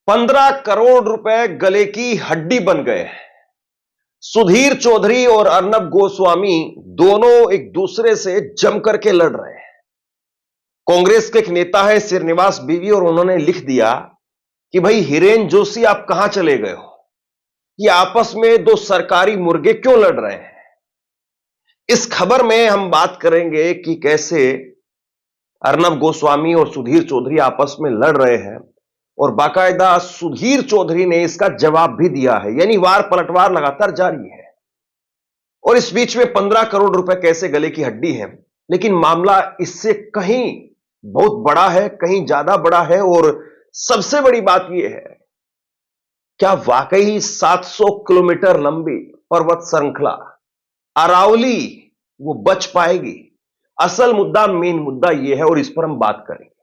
₹15 करोड़ गले की हड्डी बन गए। सुधीर चौधरी और अर्नब गोस्वामी दोनों एक दूसरे से जम करके लड़ रहे हैं। कांग्रेस के एक नेता है श्रीनिवास बीवी, और उन्होंने लिख दिया कि भाई हिरेन जोशी आप कहां चले गए हो, ये आपस में दो सरकारी मुर्गे क्यों लड़ रहे हैं। इस खबर में हम बात करेंगे कि कैसे अर्नब गोस्वामी और सुधीर चौधरी आपस में लड़ रहे हैं, और बाकायदा सुधीर चौधरी ने इसका जवाब भी दिया है, यानी वार पलटवार लगातार जारी है। और इस बीच में 15 करोड़ रुपए कैसे गले की हड्डी है, लेकिन मामला इससे कहीं बहुत बड़ा है, कहीं ज्यादा बड़ा है। और सबसे बड़ी बात यह है, क्या वाकई 700 किलोमीटर लंबी पर्वत श्रृंखला अरावली वो बच पाएगी? असल मुद्दा, मेन मुद्दा यह है, और इस पर हम बात करेंगे।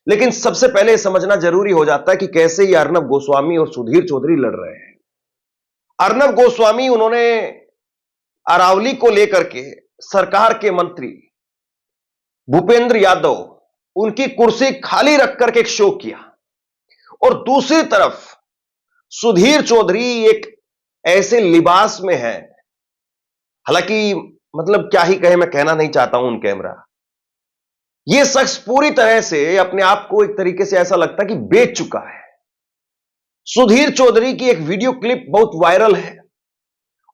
लेकिन सबसे पहले समझना जरूरी हो जाता है कि कैसे ये अर्नब गोस्वामी और सुधीर चौधरी लड़ रहे हैं। अर्नब गोस्वामी, उन्होंने अरावली को लेकर के सरकार के मंत्री भूपेंद्र यादव, उनकी कुर्सी खाली रख करके एक शो किया, और दूसरी तरफ सुधीर चौधरी एक ऐसे लिबास में है, हालांकि मतलब क्या ही कहे, मैं कहना नहीं चाहता हूं उन कैमरा। यह शख्स पूरी तरह से अपने आप को एक तरीके से ऐसा लगता है कि बेच चुका है। सुधीर चौधरी की एक वीडियो क्लिप बहुत वायरल है,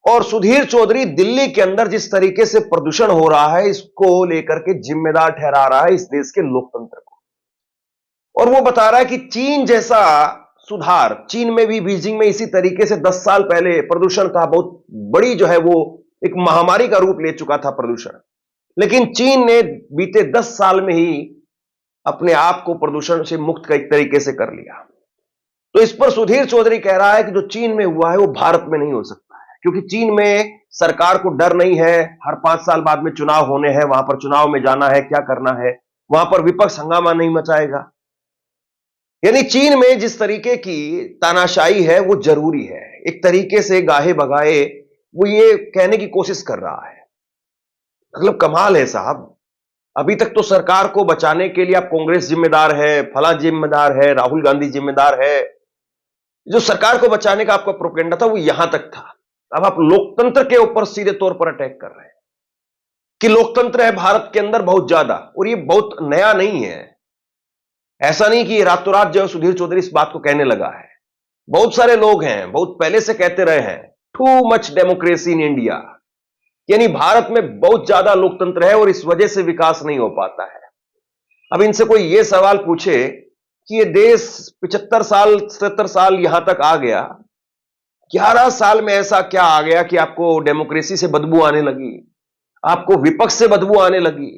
और सुधीर चौधरी दिल्ली के अंदर जिस तरीके से प्रदूषण हो रहा है, इसको लेकर के जिम्मेदार ठहरा रहा है इस देश के लोकतंत्र को। और वो बता रहा है कि चीन जैसा सुधार, चीन में भी, बीजिंग में इसी तरीके से 10 साल पहले प्रदूषण का बहुत बड़ी जो है वो एक महामारी का रूप ले चुका था प्रदूषण, लेकिन चीन ने बीते 10 साल में ही अपने आप को प्रदूषण से मुक्त एक तरीके से कर लिया। तो इस पर सुधीर चौधरी कह रहा है कि जो चीन में हुआ है वो भारत में नहीं हो सकता है, क्योंकि चीन में सरकार को डर नहीं है, हर 5 साल बाद में चुनाव होने हैं, वहां पर चुनाव में जाना है, क्या करना है, वहां पर विपक्ष हंगामा नहीं मचाएगा। यानी चीन में जिस तरीके की तानाशाही है वो जरूरी है, एक तरीके से गाहे बगाए वो ये कहने की कोशिश कर रहा है। मतलब कमाल है साहब, अभी तक तो सरकार को बचाने के लिए आप कांग्रेस जिम्मेदार है, फला जिम्मेदार है, राहुल गांधी जिम्मेदार है, जो सरकार को बचाने का आपका प्रोपेगेंडा था वो यहां तक था। अब आप लोकतंत्र के ऊपर सीधे तौर पर अटैक कर रहे हैं कि लोकतंत्र है भारत के अंदर बहुत ज्यादा, और ये बहुत नया नहीं है। ऐसा नहीं कि रातों रात जो है सुधीर चौधरी इस बात को कहने लगा है, बहुत सारे लोग हैं बहुत पहले से कहते रहे हैं, too much democracy in India, यानी भारत में बहुत ज्यादा लोकतंत्र है और इस वजह से विकास नहीं हो पाता है। अब इनसे कोई यह सवाल पूछे कि ये देश 75 साल 77 साल यहां तक आ गया, 11 साल में ऐसा क्या आ गया कि आपको डेमोक्रेसी से बदबू आने लगी, आपको विपक्ष से बदबू आने लगी?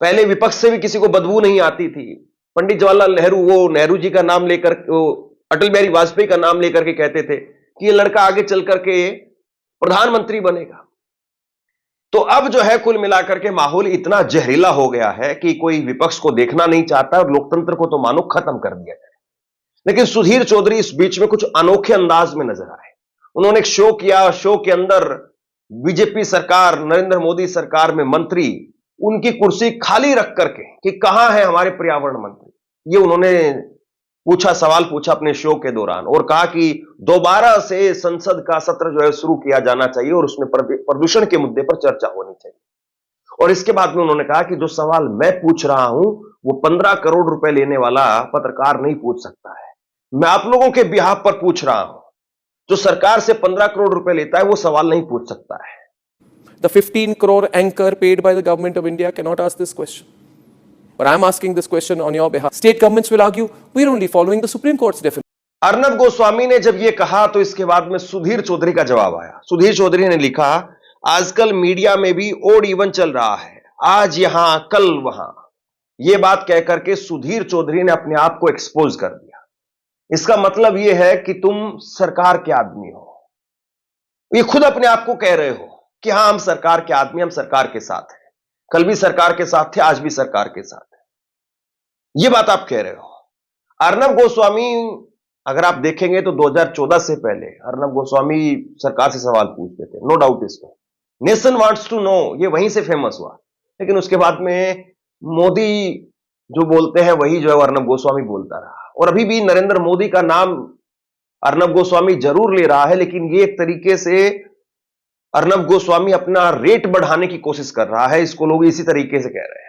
पहले विपक्ष से भी किसी को बदबू नहीं आती थी। पंडित जवाहरलाल नेहरू, वो नेहरू जी का नाम लेकर, अटल बिहारी वाजपेयी का नाम लेकर के कहते थे कि ये लड़का आगे चल करके प्रधानमंत्री बनेगा। तो अब जो है कुल मिलाकर के माहौल इतना जहरीला हो गया है कि कोई विपक्ष को देखना नहीं चाहता, और लोकतंत्र को तो मानो खत्म कर दिया जाए। लेकिन सुधीर चौधरी इस बीच में कुछ अनोखे अंदाज में नजर आए। उन्होंने एक शो किया, शो के अंदर बीजेपी सरकार, नरेंद्र मोदी सरकार में मंत्री, उनकी कुर्सी खाली रख करके कि कहां है हमारे पर्यावरण मंत्री, ये उन्होंने पूछा, सवाल पूछा अपने शो के दौरान, और कहा कि दोबारा से संसद का सत्र जो है शुरू किया जाना चाहिए और उसमें प्रदूषण के मुद्दे पर चर्चा होनी चाहिए। और इसके बाद में उन्होंने कहा कि जो सवाल मैं पूछ रहा हूं वो 15 करोड़ रुपए लेने वाला पत्रकार नहीं पूछ सकता है, मैं आप लोगों के बिहाफ पर पूछ रहा हूं। जो सरकार से 15 करोड़ रुपए लेता है वो सवाल नहीं पूछ सकता है। The 15 crore anchor paid by the government of India cannot ask this question. But I'm asking this question on your behalf. State governments will argue, we're only following the Supreme Court's definition. Arnab Goswami ने जब यह कहा तो इसके बाद में सुधीर चौधरी का जवाब आया। सुधीर चौधरी ने लिखा, आजकल मीडिया में भी ओड इवन चल रहा है, आज यहां कल वहां। यह बात कहकर के सुधीर चौधरी ने अपने आप को एक्सपोज कर दिया। इसका मतलब यह है कि तुम सरकार के आदमी हो, ये खुद अपने आप को कह रहे हो कि हां हम सरकार के आदमी, हम सरकार के साथ हैं, कल भी सरकार के साथ थे, आज भी सरकार के साथ है, यह बात आप कह रहे हो। अर्नब गोस्वामी, अगर आप देखेंगे तो 2014 से पहले अर्नब गोस्वामी सरकार से सवाल पूछते थे, नो डाउट इसमें, नेशन वांट्स टू नो, ये वहीं से फेमस हुआ। लेकिन उसके बाद में मोदी जो बोलते हैं वही जो है अर्नब गोस्वामी बोलता रहा, और अभी भी नरेंद्र मोदी का नाम अर्नब गोस्वामी जरूर ले रहा है, लेकिन ये एक तरीके से अर्नब गोस्वामी अपना रेट बढ़ाने की कोशिश कर रहा है। इसको लोग इसी तरीके से कह रहे हैं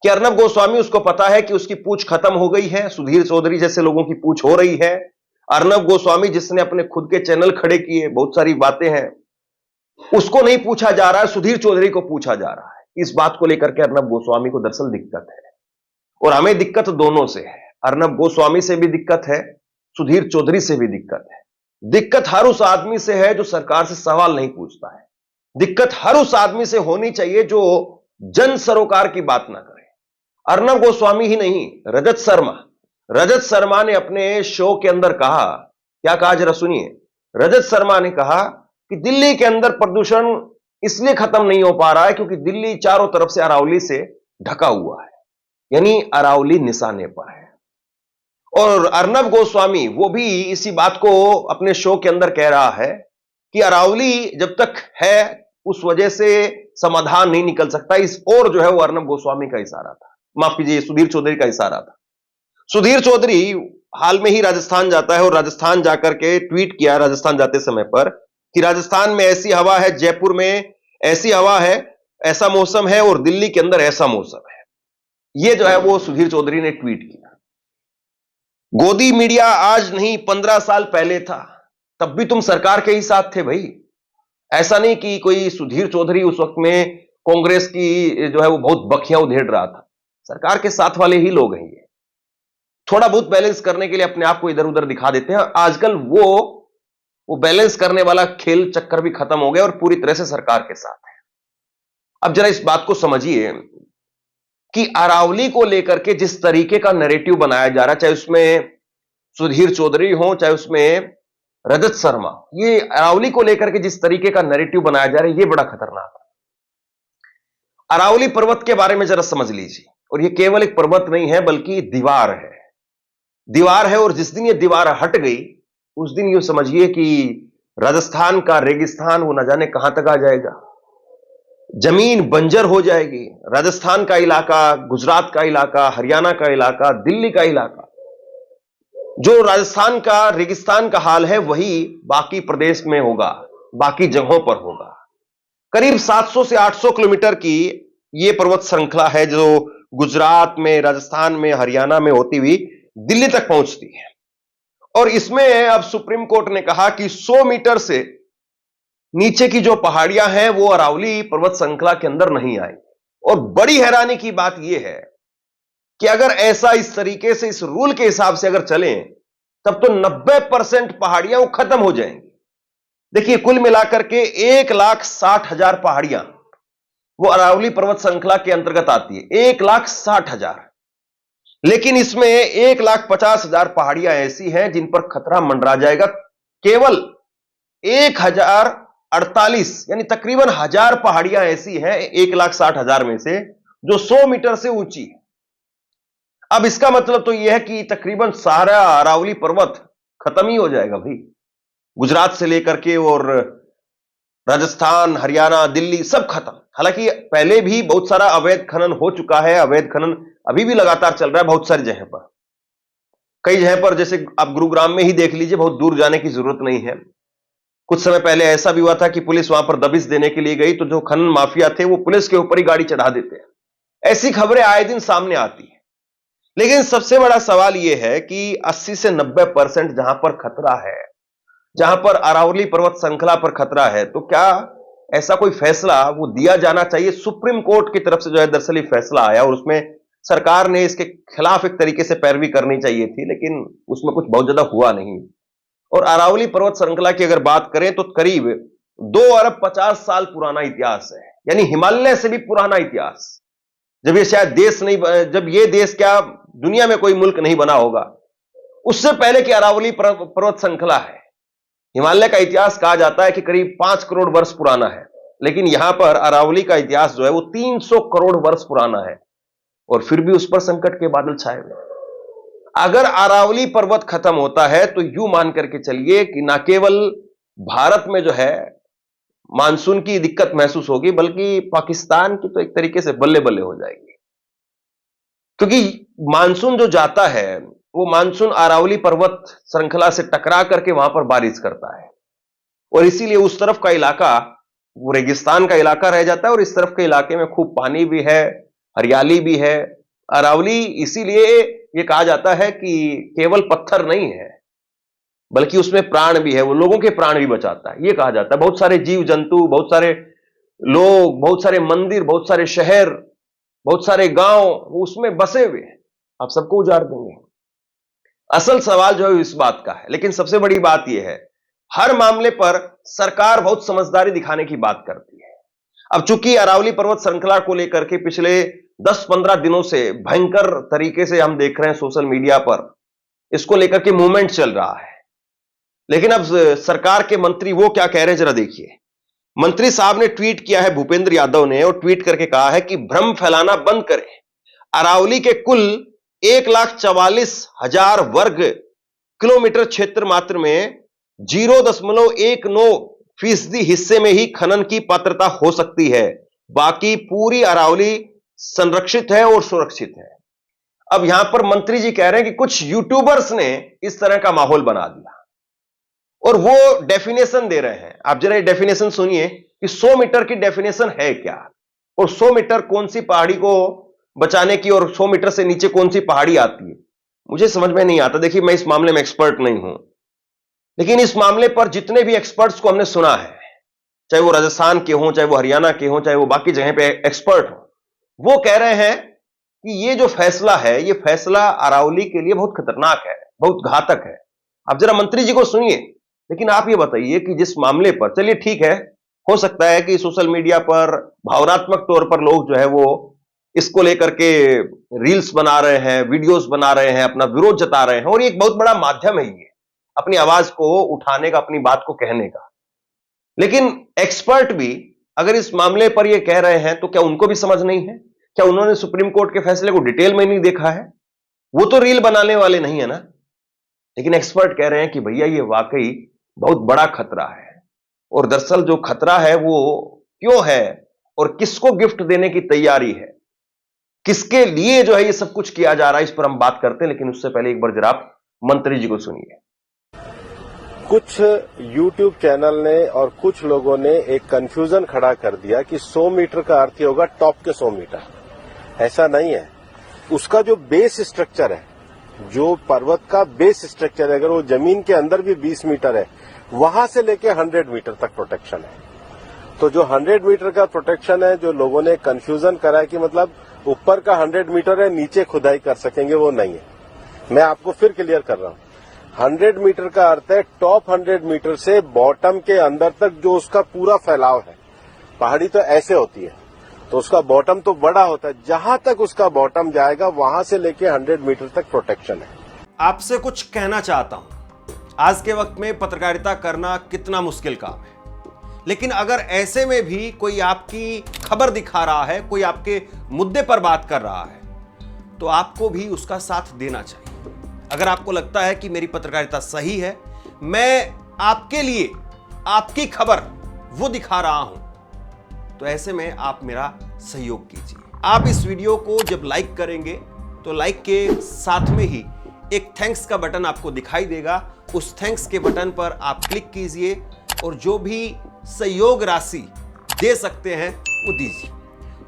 कि अर्नब गोस्वामी, उसको पता है कि उसकी पूछ खत्म हो गई है, सुधीर चौधरी जैसे लोगों की पूछ हो रही है। अर्नब गोस्वामी जिसने अपने खुद के चैनल खड़े किए, बहुत सारी बातें हैं, उसको नहीं पूछा जा रहा है, सुधीर चौधरी को पूछा जा रहा है। इस बात को लेकर के अर्नब गोस्वामी को दरअसल दिक्कत है, और हमें दिक्कत दोनों से है। अर्नब गोस्वामी से भी दिक्कत है, सुधीर चौधरी से भी दिक्कत है। दिक्कत हर उस आदमी से है जो सरकार से सवाल नहीं पूछता है। दिक्कत हर उस आदमी से होनी चाहिए जो जन सरोकार की बात ना करे। अर्नब गोस्वामी ही नहीं, रजत शर्मा ने अपने शो के अंदर कहा, क्या कहा जरा सुनिए। रजत शर्मा ने कहा कि दिल्ली के अंदर प्रदूषण इसलिए खत्म नहीं हो पा रहा है क्योंकि दिल्ली चारों तरफ से अरावली से ढका हुआ है, यानी अरावली निशाने पर है। और अर्नब गोस्वामी वो भी इसी बात को अपने शो के अंदर कह रहा है कि अरावली जब तक है उस वजह से समाधान नहीं निकल सकता। इस और जो है वो अर्नब गोस्वामी का इशारा था, माफ कीजिए, सुधीर चौधरी का इशारा था। सुधीर चौधरी हाल में ही राजस्थान जाता है और राजस्थान जाकर के ट्वीट किया राजस्थान जाते समय पर कि राजस्थान में ऐसी हवा है, जयपुर में ऐसी हवा है, ऐसा मौसम है, और दिल्ली के अंदर ऐसा मौसम है। यह जो है वो सुधीर चौधरी ने ट्वीट किया। गोदी मीडिया आज नहीं 15 साल पहले था, तब भी तुम सरकार के ही साथ थे भाई। ऐसा नहीं कि कोई सुधीर चौधरी उस वक्त में कांग्रेस की जो है वो बहुत बखियां उधेड़ रहा था। सरकार के साथ वाले ही लोग हैं ये। थोड़ा बहुत बैलेंस करने के लिए अपने आप को इधर उधर दिखा देते हैं। आजकल वो बैलेंस करने वाला खेल चक्कर भी खत्म हो गया और पूरी तरह से सरकार के साथ है। अब जरा इस बात को समझिए कि अरावली को लेकर के जिस तरीके का नैरेटिव बनाया जा रहा है, चाहे उसमें सुधीर चौधरी हो, चाहे उसमें रजत शर्मा, ये अरावली को लेकर के जिस तरीके का नैरेटिव बनाया जा रहा है, ये बड़ा खतरनाक है। अरावली पर्वत के बारे में जरा समझ लीजिए, और ये केवल एक पर्वत नहीं है बल्कि दीवार है। और जिस दिन ये दीवार हट गई उस दिन यूं समझिए कि राजस्थान का रेगिस्तान वो न जाने कहां तक आ जाएगा, जमीन बंजर हो जाएगी। राजस्थान का इलाका, गुजरात का इलाका, हरियाणा का इलाका, दिल्ली का इलाका, जो राजस्थान का रेगिस्तान का हाल है वही बाकी प्रदेश में होगा, बाकी जगहों पर होगा। करीब 700 से 800 किलोमीटर की यह पर्वत श्रृंखला है जो गुजरात में, राजस्थान में, हरियाणा में होती हुई दिल्ली तक पहुंचती है। और इसमें अब सुप्रीम कोर्ट ने कहा कि 100 मीटर से नीचे की जो पहाड़ियां हैं वो अरावली पर्वत श्रृंखला के अंदर नहीं आई। और बड़ी हैरानी की बात यह है कि अगर ऐसा इस तरीके से इस रूल के हिसाब से अगर चलें तब तो 90% पहाड़ियां वो खत्म हो जाएंगी। देखिए, कुल मिलाकर के 1,60,000 पहाड़ियां वो अरावली पर्वत श्रृंखला के अंतर्गत आती है, 1,60,000। लेकिन इसमें 1,50,000 पहाड़ियां ऐसी हैं जिन पर खतरा मंडरा जाएगा। केवल 1,048 यानी तकरीबन 1,000 पहाड़ियां ऐसी हैं 1,60,000 में से जो 100 मीटर से ऊंची है। अब इसका मतलब तो यह है कि तकरीबन सारा अरावली पर्वत खत्म ही हो जाएगा भाई, गुजरात से लेकर के और राजस्थान, हरियाणा, दिल्ली सब खत्म। हालांकि पहले भी बहुत सारा अवैध खनन हो चुका है, अवैध खनन अभी भी लगातार चल रहा है बहुत सारी जगह पर। कई जगह पर जैसे आप गुरुग्राम में ही देख लीजिए, बहुत दूर जाने की जरूरत नहीं है। कुछ समय पहले ऐसा भी हुआ था कि पुलिस वहां पर दबिश देने के लिए गई तो जो खनन माफिया थे वो पुलिस के ऊपर ही गाड़ी चढ़ा देते हैं। ऐसी खबरें आए दिन सामने आती है। लेकिन सबसे बड़ा सवाल यह है कि 80 से 90% जहां पर खतरा है, जहां पर अरावली पर्वत श्रृंखला पर खतरा है, तो क्या ऐसा कोई फैसला वो दिया जाना चाहिए। सुप्रीम कोर्ट की तरफ से जो है दरअसल फैसला आया और उसमें सरकार ने इसके खिलाफ एक तरीके से पैरवी करनी चाहिए थी, लेकिन उसमें कुछ बहुत ज्यादा हुआ नहीं। और अरावली पर्वत श्रृंखला की अगर बात करें तो करीब 2 अरब 50 साल पुराना इतिहास है, यानी हिमालय से भी पुराना इतिहास। जब ये शायद देश नहीं, जब ये देश क्या दुनिया में कोई मुल्क नहीं बना होगा, उससे पहले की अरावली पर्वत श्रृंखला है। हिमालय का इतिहास कहा जाता है कि करीब 5 करोड़ वर्ष पुराना है, लेकिन यहां पर अरावली का इतिहास जो है वो 300 करोड़ वर्ष पुराना है, और फिर भी उस पर संकट के बादल छाए हुए। अगर अरावली पर्वत खत्म होता है तो यूं मान करके चलिए कि ना केवल भारत में जो है मानसून की दिक्कत महसूस होगी, बल्कि पाकिस्तान की तो एक तरीके से बल्ले बल्ले हो जाएगी। क्योंकि मानसून जो जाता है वो मानसून अरावली पर्वत श्रृंखला से टकरा करके वहां पर बारिश करता है और इसीलिए उस तरफ का इलाका वो रेगिस्तान का इलाका रह जाता है और इस तरफ के इलाके में खूब पानी भी है, हरियाली भी है। अरावली इसीलिए ये कहा जाता है कि केवल पत्थर नहीं है बल्कि उसमें प्राण भी है, वो लोगों के प्राण भी बचाता है, ये कहा जाता है। बहुत सारे जीव जंतु, बहुत सारे लोग, बहुत सारे मंदिर, बहुत सारे शहर, बहुत सारे गांव वो उसमें बसे हुए हैं, आप सबको उजाड़ देंगे। असल सवाल जो है इस बात का है, लेकिन सबसे बड़ी बात यह है हर मामले पर सरकार बहुत समझदारी दिखाने की बात करती है। अब चूंकि अरावली पर्वत श्रृंखला को लेकर के पिछले 10-15 दिनों से भयंकर तरीके से हम देख रहे हैं सोशल मीडिया पर इसको लेकर के मूवमेंट चल रहा है, लेकिन अब सरकार के मंत्री वो क्या कह रहे हैं जरा देखिए। मंत्री साहब ने ट्वीट किया है, भूपेंद्र यादव ने, और ट्वीट करके कहा है कि भ्रम फैलाना बंद करें। अरावली के कुल 1,44,000 वर्ग किलोमीटर क्षेत्र मात्र में 0.19% हिस्से में ही खनन की पात्रता हो सकती है, बाकी पूरी अरावली संरक्षित है और सुरक्षित है। अब यहां पर मंत्री जी कह रहे हैं कि कुछ यूट्यूबर्स ने इस तरह का माहौल बना दिया और वो डेफिनेशन दे रहे हैं। आप जरा ये डेफिनेशन सुनिए कि 100 मीटर की डेफिनेशन है क्या, और 100 मीटर कौन सी पहाड़ी को बचाने की और 100 मीटर से नीचे कौन सी पहाड़ी आती है, मुझे समझ में नहीं आता। देखिए मैं इस मामले में एक्सपर्ट नहीं हूं, लेकिन इस मामले पर जितने भी एक्सपर्ट्स को हमने सुना है, चाहे वो राजस्थान के हों, चाहे वो हरियाणा के हों, चाहे वो बाकी जगह पे एक्सपर्ट हो, वो कह रहे हैं कि ये जो फैसला है, ये फैसला अरावली के लिए बहुत खतरनाक है, बहुत घातक है। आप जरा मंत्री जी को सुनिए, लेकिन आप ये बताइए कि जिस मामले पर, चलिए ठीक है, हो सकता है कि सोशल मीडिया पर भावनात्मक तौर पर लोग जो है वो इसको लेकर के रील्स बना रहे हैं, वीडियोस बना रहे हैं, अपना विरोध जता रहे हैं, और ये एक बहुत बड़ा माध्यम है ये अपनी आवाज को उठाने का, अपनी बात को कहने का। लेकिन एक्सपर्ट भी अगर इस मामले पर ये कह रहे हैं तो क्या उनको भी समझ नहीं है? क्या उन्होंने सुप्रीम कोर्ट के फैसले को डिटेल में नहीं देखा है? वो तो रील बनाने वाले नहीं है ना। लेकिन एक्सपर्ट कह रहे हैं कि भैया ये वाकई बहुत बड़ा खतरा है, और दरअसल जो खतरा है वो क्यों है और किसको गिफ्ट देने की तैयारी है, किसके लिए जो है ये सब कुछ किया जा रहा है, इस पर हम बात करते हैं। लेकिन उससे पहले एक बार जरा आप मंत्री जी को सुनिए। कुछ YouTube चैनल ने और कुछ लोगों ने एक कंफ्यूजन खड़ा कर दिया कि 100 मीटर का अर्थ ही होगा टॉप के 100 मीटर। ऐसा नहीं है। उसका जो बेस स्ट्रक्चर है, जो पर्वत का बेस स्ट्रक्चर है, अगर वो जमीन के अंदर भी 20 मीटर है, वहां से लेके 100 मीटर तक प्रोटेक्शन है। तो जो 100 मीटर का प्रोटेक्शन है, जो लोगों ने कंफ्यूजन करा है कि मतलब ऊपर का 100 मीटर है, नीचे खुदाई कर सकेंगे, वो नहीं है। मैं आपको फिर क्लियर कर रहा हूं। 100 मीटर का अर्थ है टॉप 100 मीटर से बॉटम के अंदर तक जो उसका पूरा फैलाव है। पहाड़ी तो ऐसे होती है, तो उसका बॉटम तो बड़ा होता है, जहां तक उसका बॉटम जाएगा वहां से लेके 100 मीटर तक प्रोटेक्शन है। आपसे कुछ कहना चाहता हूं। आज के वक्त में पत्रकारिता करना कितना मुश्किल काम है, लेकिन अगर ऐसे में भी कोई आपकी खबर दिखा रहा है, कोई आपके मुद्दे पर बात कर रहा है, तो आपको भी उसका साथ देना चाहिए। अगर आपको लगता है कि मेरी पत्रकारिता सही है, मैं आपके लिए आपकी खबर वो दिखा रहा हूं, तो ऐसे में आप मेरा सहयोग कीजिए। आप इस वीडियो को जब लाइक करेंगे तो लाइक के साथ में ही एक थैंक्स का बटन आपको दिखाई देगा। उस थैंक्स के बटन पर आप क्लिक कीजिए और जो भी सहयोग राशि दे सकते हैं वो दीजिए।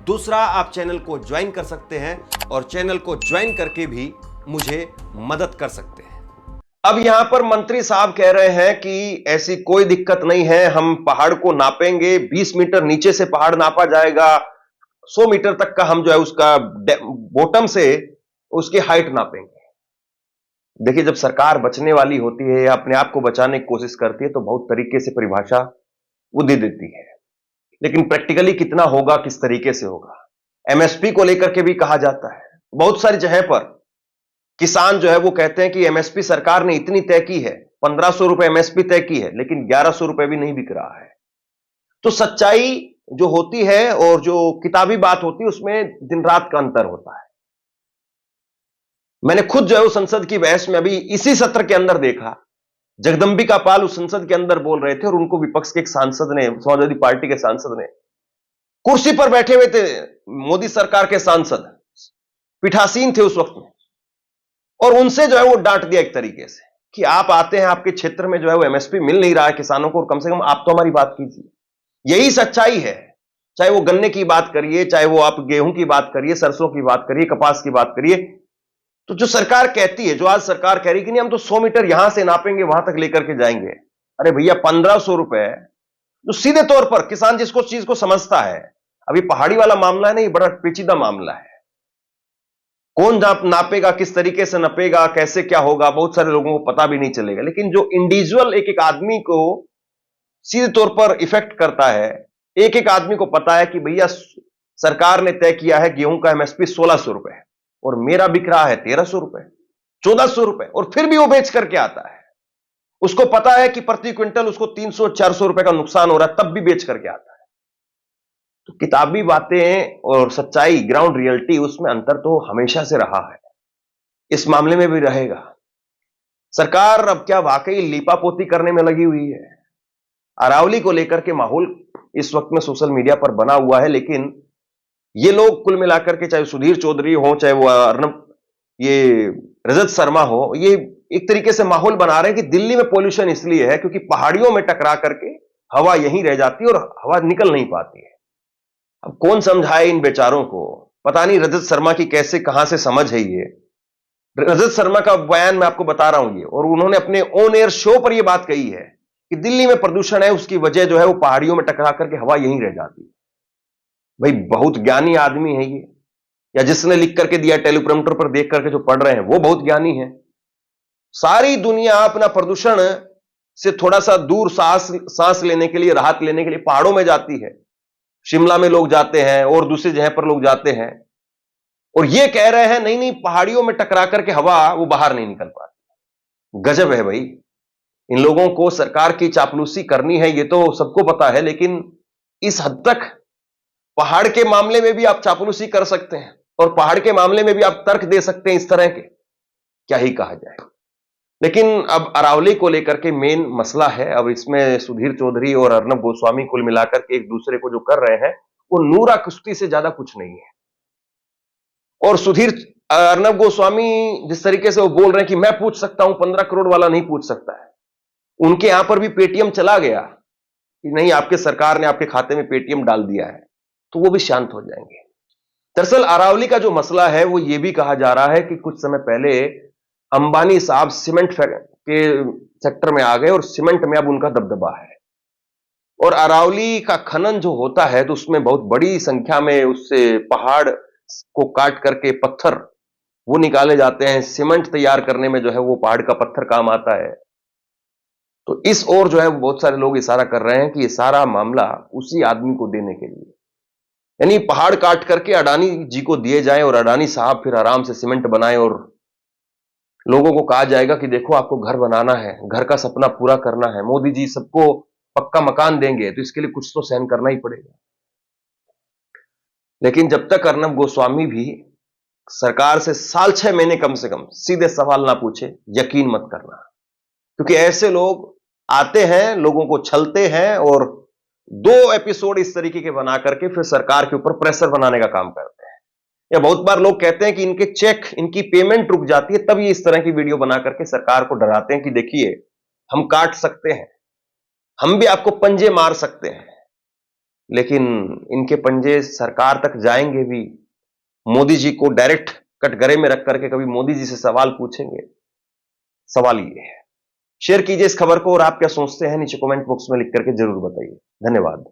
दूसरा, आप चैनल को ज्वाइन कर सकते हैं और चैनल को ज्वाइन करके भी मुझे मदद कर सकते हैं। अब यहां पर मंत्री साहब कह रहे हैं कि ऐसी कोई दिक्कत नहीं है, हम पहाड़ को नापेंगे, 20 मीटर नीचे से पहाड़ नापा जाएगा, 100 मीटर तक का हम जो है उसका बॉटम से उसकी हाइट नापेंगे। देखिए, जब सरकार बचने वाली होती है या अपने आप को बचाने की कोशिश करती है तो बहुत तरीके से परिभाषा वो दे देती है, लेकिन प्रैक्टिकली कितना होगा, किस तरीके से होगा। एमएसपी को लेकर के भी कहा जाता है। बहुत सारी जगह पर किसान जो है वो कहते हैं कि एमएसपी सरकार ने इतनी तय की है, 1500 रुपए एमएसपी तय की है, लेकिन 1100 रुपए भी नहीं बिक रहा है। तो सच्चाई जो होती है और जो किताबी बात होती है उसमें दिन रात का अंतर होता है। मैंने खुद जो है उस संसद की बहस में अभी इसी सत्र के अंदर देखा, जगदंबिका पाल उस संसद के अंदर बोल रहे थे और उनको विपक्ष के एक सांसद ने, समाजवादी पार्टी के सांसद ने, कुर्सी पर बैठे हुए थे मोदी सरकार के सांसद, पीठासीन थे उस वक्त में, और उनसे जो है वो डांट दिया एक तरीके से कि आप आते हैं, आपके क्षेत्र में जो है वो एमएसपी मिल नहीं रहा है किसानों को, और कम से कम आप तो हमारी बात कीजिए। यही सच्चाई है। चाहे वो गन्ने की बात करिए, चाहे वो आप गेहूं की बात करिए, सरसों की बात करिए, कपास की बात करिए, तो जो सरकार कहती है, जो आज सरकार कह रही कि नहीं हम तो 100 मीटर यहां से नापेंगे वहां तक लेकर के जाएंगे, अरे भैया 1500 रुपए जो सीधे तौर पर किसान जिसको चीज को समझता है, अभी पहाड़ी वाला मामला है, नहीं बड़ा पेचीदा मामला है। कौन नापेगा, किस तरीके से नापेगा, कैसे क्या होगा, बहुत सारे लोगों को पता भी नहीं चलेगा। लेकिन जो इंडिविजुअल एक एक आदमी को सीधे तौर पर इफेक्ट करता है, एक एक आदमी को पता है कि भैया सरकार ने तय किया है गेहूं का एमएसपी 1600 रुपए और मेरा बिक रहा है 1300 रुपए, 1400 रुपए, और फिर भी वो बेच करके आता है। उसको पता है कि प्रति क्विंटल उसको 300-400 रुपए का नुकसान हो रहा है, तब भी बेच करके आता है। तो किताबी बातें और सच्चाई, ग्राउंड रियलिटी, उसमें अंतर तो हमेशा से रहा है, इस मामले में भी रहेगा। सरकार अब क्या वाकई लीपापोती करने में लगी हुई है? अरावली को लेकर के माहौल इस वक्त में सोशल मीडिया पर बना हुआ है, लेकिन ये लोग कुल मिलाकर के, चाहे सुधीर चौधरी हो, चाहे वो अर्नब, ये रजत शर्मा हो, ये एक तरीके से माहौल बना रहे हैं कि दिल्ली में पॉल्यूशन इसलिए है क्योंकि पहाड़ियों में टकरा करके हवा यहीं रह जाती है और हवा निकल नहीं पाती है। अब कौन समझाए इन बेचारों को? पता नहीं रजत शर्मा की कैसे कहां से समझ है ये। रजत शर्मा का बयान मैं आपको बता रहा हूं ये, और उन्होंने अपने ऑन एयर शो पर यह बात कही है कि दिल्ली में प्रदूषण है, उसकी वजह जो है वो पहाड़ियों में टकरा करके हवा यहीं रह जाती है। भाई बहुत ज्ञानी आदमी है ये, या जिसने लिख करके दिया टेलीप्रॉम्प्टर पर देख करके जो पढ़ रहे हैं वो बहुत ज्ञानी है। सारी दुनिया अपना प्रदूषण से थोड़ा सा दूर सांस लेने के लिए, राहत लेने के लिए पहाड़ों में जाती है। शिमला में लोग जाते हैं और दूसरी जगह पर लोग जाते हैं, और ये कह रहे हैं नहीं नहीं पहाड़ियों में टकरा करके हवा वो बाहर नहीं निकल पाती। गजब है भाई। इन लोगों को सरकार की चापलूसी करनी है ये तो सबको पता है, लेकिन इस हद तक पहाड़ के मामले में भी आप चापलूसी कर सकते हैं और पहाड़ के मामले में भी आप तर्क दे सकते हैं इस तरह के, क्या ही कहा जाए। लेकिन अब अरावली को लेकर के मेन मसला है। अब इसमें सुधीर चौधरी और अर्नब गोस्वामी कुल मिलाकर के एक दूसरे को जो कर रहे हैं वो नूरा कुश्ती से ज्यादा कुछ नहीं है। और अर्नब गोस्वामी जिस तरीके से वो बोल रहे हैं कि मैं पूछ सकता हूं, 15 करोड़ वाला नहीं पूछ सकता है। उनके यहां पर भी पेटीएम चला गया कि नहीं आपके सरकार ने आपके खाते में पेटीएम डाल दिया है, तो वो भी शांत हो जाएंगे। दरअसल अरावली का जो मसला है वो ये भी कहा जा रहा है कि कुछ समय पहले अंबानी साहब सीमेंट के सेक्टर में आ गए और सीमेंट में अब उनका दबदबा है, और अरावली का खनन जो होता है तो उसमें बहुत बड़ी संख्या में उससे पहाड़ को काट करके पत्थर वो निकाले जाते हैं। सीमेंट तैयार करने में जो है वो पहाड़ का पत्थर काम आता है। तो इस ओर जो है वो बहुत सारे लोग इशारा कर रहे हैं कि ये सारा मामला उसी आदमी को देने के लिए, यानी पहाड़ काट करके अडानी जी को दिए जाए और अडानी साहब फिर आराम से सीमेंट बनाए और लोगों को कहा जाएगा कि देखो आपको घर बनाना है, घर का सपना पूरा करना है, मोदी जी सबको पक्का मकान देंगे, तो इसके लिए कुछ तो सहन करना ही पड़ेगा। लेकिन जब तक अर्नब गोस्वामी भी सरकार से साल 6 महीने कम से कम सीधे सवाल ना पूछे, यकीन मत करना, क्योंकि ऐसे लोग आते हैं, लोगों को छलते हैं और 2 एपिसोड इस तरीके के बना करके फिर सरकार के ऊपर प्रेशर बनाने का काम करते हैं। या बहुत बार लोग कहते हैं कि इनके चेक, इनकी पेमेंट रुक जाती है, तब ये इस तरह की वीडियो बना करके सरकार को डराते हैं कि देखिए हम काट सकते हैं, हम भी आपको पंजे मार सकते हैं। लेकिन इनके पंजे सरकार तक जाएंगे भी? मोदी जी को डायरेक्ट कटघरे में रख करके कभी मोदी जी से सवाल पूछेंगे? सवाल ये है। शेयर कीजिए इस खबर को, और आप क्या सोचते हैं नीचे कमेंट बॉक्स में लिख करके जरूर बताइए। धन्यवाद।